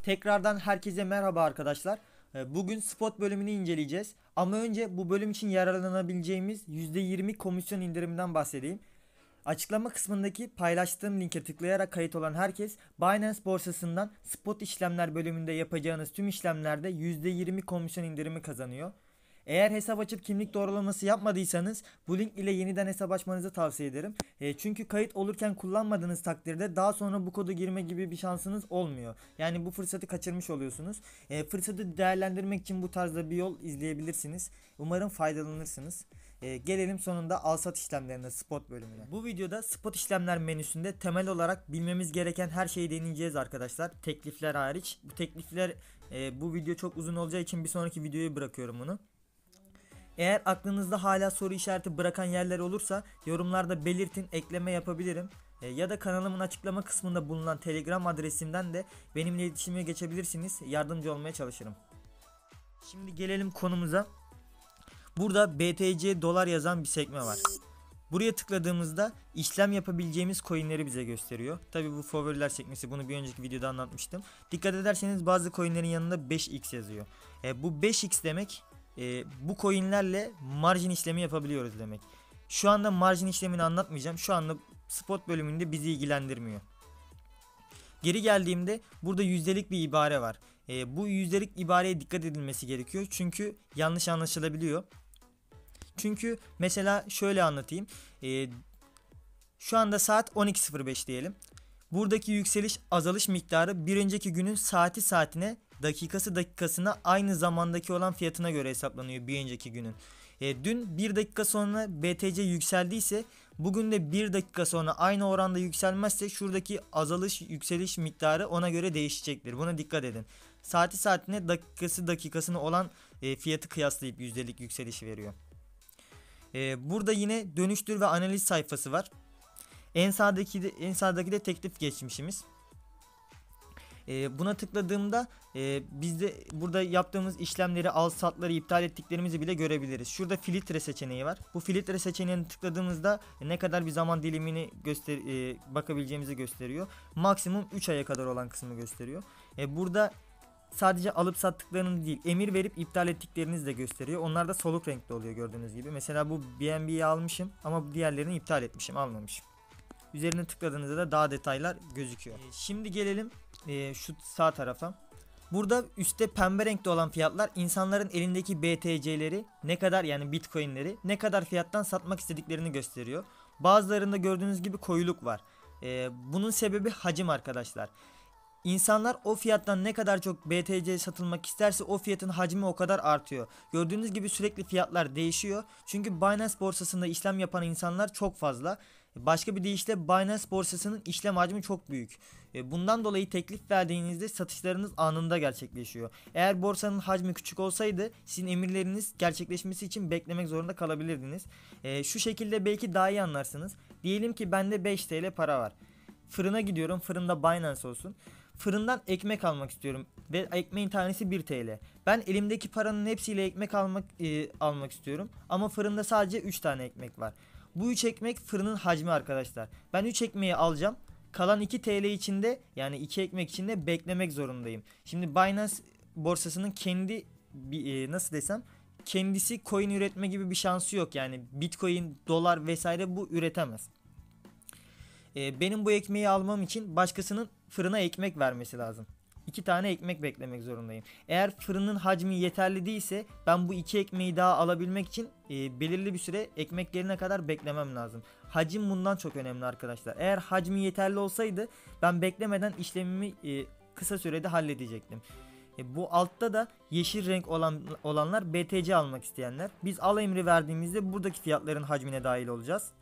Tekrardan herkese merhaba arkadaşlar. Bugün spot bölümünü inceleyeceğiz. Ama önce bu bölüm için yararlanabileceğimiz %20 komisyon indiriminden bahsedeyim. Açıklama kısmındaki paylaştığım linke tıklayarak kayıt olan herkes Binance borsasından spot işlemler bölümünde yapacağınız tüm işlemlerde %20 komisyon indirimi kazanıyor. Eğer hesap açıp kimlik doğrulaması yapmadıysanız bu link ile yeniden hesap açmanızı tavsiye ederim. Çünkü kayıt olurken kullanmadığınız takdirde daha sonra bu kodu girme gibi bir şansınız olmuyor. Yani bu fırsatı kaçırmış oluyorsunuz. Fırsatı değerlendirmek için bu tarzda bir yol izleyebilirsiniz. Umarım faydalanırsınız. Gelelim sonunda al-sat işlemlerine, spot bölümüne. Bu videoda spot işlemler menüsünde temel olarak bilmemiz gereken her şeyi deneyeceğiz arkadaşlar. Teklifler hariç. Bu teklifler bu video çok uzun olacağı için bir sonraki videoya bırakıyorum bunu. Eğer aklınızda hala soru işareti bırakan yerler olursa yorumlarda belirtin, ekleme yapabilirim. Ya da kanalımın açıklama kısmında bulunan Telegram adresimden de benimle iletişime geçebilirsiniz. Yardımcı olmaya çalışırım. Şimdi gelelim konumuza. Burada BTC dolar yazan bir sekme var. Buraya tıkladığımızda işlem yapabileceğimiz coinleri bize gösteriyor. Tabi bu favoriler sekmesi, bunu bir önceki videoda anlatmıştım. Dikkat ederseniz bazı coinlerin yanında 5x yazıyor. Bu 5x demek bu coinlerle margin işlemi yapabiliyoruz demek. Şu anda margin işlemini anlatmayacağım. Şu anda spot bölümünde bizi ilgilendirmiyor. Geri geldiğimde burada yüzdelik bir ibare var. Bu yüzdelik ibareye dikkat edilmesi gerekiyor. Çünkü yanlış anlaşılabiliyor. Çünkü mesela şöyle anlatayım. Şu anda saat 12.05 diyelim. Buradaki yükseliş azalış miktarı bir önceki günün saati saatine, dakikası dakikasına aynı zamandaki olan fiyatına göre hesaplanıyor bir önceki günün. Dün 1 dakika sonra BTC yükseldiyse bugün de 1 dakika sonra aynı oranda yükselmezse şuradaki azalış yükseliş miktarı ona göre değişecektir. Buna dikkat edin. Saati saatine, dakikası dakikasına olan fiyatı kıyaslayıp yüzdelik yükselişi veriyor. Burada yine dönüştür ve analiz sayfası var. En sağdaki de teklif geçmişimiz. Buna tıkladığımda biz de burada yaptığımız işlemleri, al-satları iptal ettiklerimizi bile görebiliriz. Şurada filtre seçeneği var. Bu filtre seçeneğine tıkladığımızda ne kadar bir zaman dilimini bakabileceğimizi gösteriyor. Maksimum 3 aya kadar olan kısmı gösteriyor. Burada sadece alıp sattıklarını değil, emir verip iptal ettiklerinizi de gösteriyor. Onlar da soluk renkli oluyor gördüğünüz gibi. Mesela bu BNB'yi almışım ama diğerlerini iptal etmişim, almamışım. Üzerine tıkladığınızda da daha detaylar gözüküyor. Şimdi gelelim şu sağ tarafa. Burada üstte pembe renkte olan fiyatlar insanların elindeki BTC'leri ne kadar, yani Bitcoin'leri ne kadar fiyattan satmak istediklerini gösteriyor. Bazılarında gördüğünüz gibi koyuluk var. Bunun sebebi hacim arkadaşlar. İnsanlar o fiyattan ne kadar çok BTC satılmak isterse o fiyatın hacmi o kadar artıyor. Gördüğünüz gibi sürekli fiyatlar değişiyor. Çünkü Binance borsasında işlem yapan insanlar çok fazla. Başka bir deyişle Binance borsasının işlem hacmi çok büyük. Bundan dolayı teklif verdiğinizde satışlarınız anında gerçekleşiyor. Eğer borsanın hacmi küçük olsaydı sizin emirleriniz gerçekleşmesi için beklemek zorunda kalabilirdiniz. Şu şekilde belki daha iyi anlarsınız. Diyelim ki bende 5 TL para var. Fırına gidiyorum. Fırında Binance olsun. Fırından ekmek almak istiyorum ve ekmeğin tanesi 1 TL. Ben elimdeki paranın hepsiyle ekmek almak istiyorum ama fırında sadece 3 tane ekmek var. Bu 3 ekmek fırının hacmi arkadaşlar. Ben 3 ekmeği alacağım. Kalan 2 TL içinde, yani 2 ekmek içinde beklemek zorundayım. Şimdi Binance borsasının kendi nasıl desem, kendisi coin üretme gibi bir şansı yok. Yani Bitcoin, dolar vesaire bu üretemez. Benim bu ekmeği almam için başkasının fırına ekmek vermesi lazım. 2 tane ekmek beklemek zorundayım. Eğer fırının hacmi yeterli değilse ben bu 2 ekmeği daha alabilmek için belirli bir süre ekmek gelene kadar beklemem lazım. Hacim bundan çok önemli arkadaşlar. Eğer hacmi yeterli olsaydı ben beklemeden işlemimi kısa sürede halledecektim. Bu altta da yeşil renk olanlar BTC almak isteyenler. Biz al emri verdiğimizde buradaki fiyatların hacmine dahil olacağız.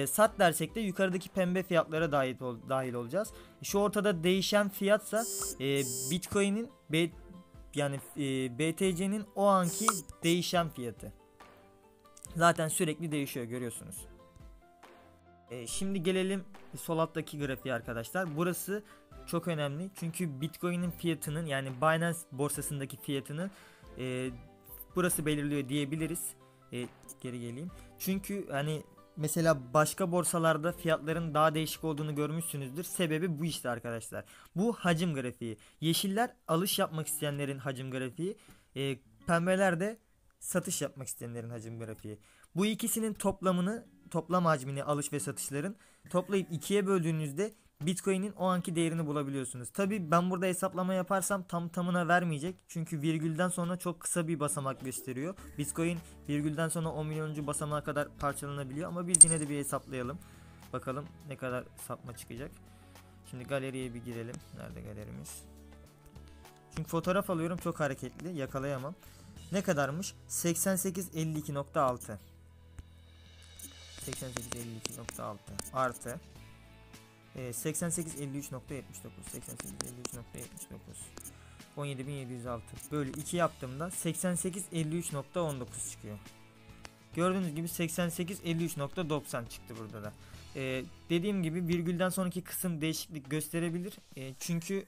Sat dersek de yukarıdaki pembe fiyatlara dahil olacağız. Şu ortada değişen fiyatsa Bitcoin'in BTC'nin o anki değişen fiyatı. Zaten sürekli değişiyor, görüyorsunuz. Şimdi gelelim sol alttaki grafiğe arkadaşlar. Burası çok önemli çünkü Bitcoin'in fiyatının, yani Binance borsasındaki fiyatını burası belirliyor diyebiliriz. Geri geleyim. Çünkü hani mesela başka borsalarda fiyatların daha değişik olduğunu görmüşsünüzdür. Sebebi bu işte arkadaşlar. Bu hacim grafiği. Yeşiller alış yapmak isteyenlerin hacim grafiği. Pembeler de satış yapmak isteyenlerin hacim grafiği. Bu ikisinin toplam hacmini, alış ve satışların toplayıp ikiye böldüğünüzde Bitcoin'in o anki değerini bulabiliyorsunuz. Tabi ben burada hesaplama yaparsam tam tamına vermeyecek. Çünkü virgülden sonra çok kısa bir basamak gösteriyor. Bitcoin virgülden sonra 10 milyonuncu basamağa kadar parçalanabiliyor. Ama biz yine de bir hesaplayalım. Bakalım ne kadar sapma çıkacak. Şimdi galeriye bir girelim. Nerede galerimiz? Çünkü fotoğraf alıyorum, çok hareketli, yakalayamam. Ne kadarmış? 88.52.6 88.52.6 artı 88.53.79 17.706 bölü 2 yaptığımda 88.53.19 çıkıyor. Gördüğünüz gibi 88.53.90 çıktı burada da. Dediğim gibi virgülden sonraki kısım değişiklik gösterebilir. Çünkü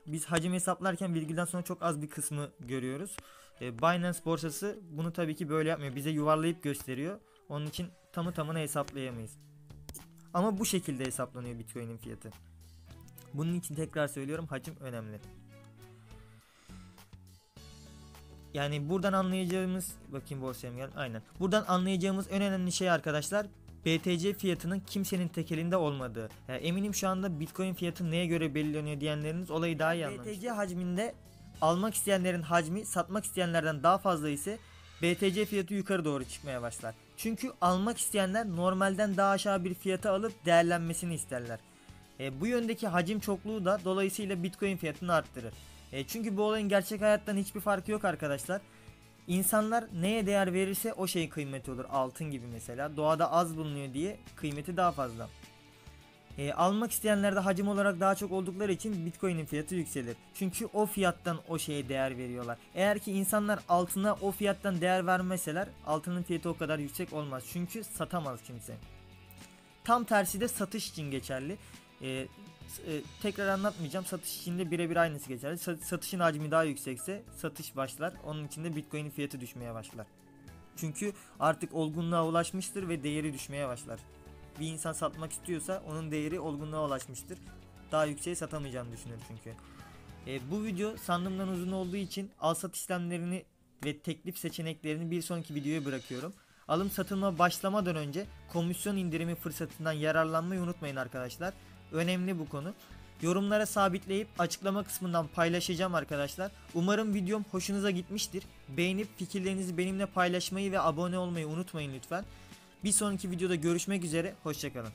biz hacim hesaplarken virgülden sonra çok az bir kısmı görüyoruz. Binance borsası bunu tabii ki böyle yapmıyor. Bize yuvarlayıp gösteriyor. Onun için tamı tamına hesaplayamayız. Ama bu şekilde hesaplanıyor Bitcoin'in fiyatı. Bunun için tekrar söylüyorum, hacim önemli. Yani buradan anlayacağımız, bakayım borsaya mı geldi? Aynen. Buradan anlayacağımız en önemli şey arkadaşlar, BTC fiyatının kimsenin tekelinde olmadığı. Yani eminim şu anda Bitcoin fiyatı neye göre belirleniyor diyenleriniz olayı daha iyi anlamış. BTC hacminde almak isteyenlerin hacmi satmak isteyenlerden daha fazla ise BTC fiyatı yukarı doğru çıkmaya başlar. Çünkü almak isteyenler normalden daha aşağı bir fiyata alıp değerlenmesini isterler. Bu yöndeki hacim çokluğu da dolayısıyla Bitcoin fiyatını arttırır. Çünkü bu olayın gerçek hayattan hiçbir farkı yok arkadaşlar. İnsanlar neye değer verirse o şeyin kıymeti olur. Altın gibi mesela. Doğada az bulunuyor diye kıymeti daha fazla. Almak isteyenler de hacim olarak daha çok oldukları için Bitcoin'in fiyatı yükselir. Çünkü o fiyattan o şeye değer veriyorlar. Eğer ki insanlar altına o fiyattan değer vermeseler altının fiyatı o kadar yüksek olmaz. Çünkü satamaz kimse. Tam tersi de satış için geçerli. Tekrar anlatmayacağım. Satış için de birebir aynısı geçerli. Satışın hacmi daha yüksekse satış başlar. Onun için de Bitcoin'in fiyatı düşmeye başlar. Çünkü artık olgunluğa ulaşmıştır ve değeri düşmeye başlar. Bir insan satmak istiyorsa onun değeri olgunluğa ulaşmıştır. Daha yükseğe satamayacağını düşünür çünkü. Bu video sandığımdan uzun olduğu için al sat işlemlerini ve teklif seçeneklerini bir sonraki videoya bırakıyorum. Alım satılma başlamadan önce komisyon indirimi fırsatından yararlanmayı unutmayın arkadaşlar. Önemli bu konu. Yorumlara sabitleyip açıklama kısmından paylaşacağım arkadaşlar. Umarım videom hoşunuza gitmiştir. Beğenip fikirlerinizi benimle paylaşmayı ve abone olmayı unutmayın lütfen. Bir sonraki videoda görüşmek üzere. Hoşça kalın.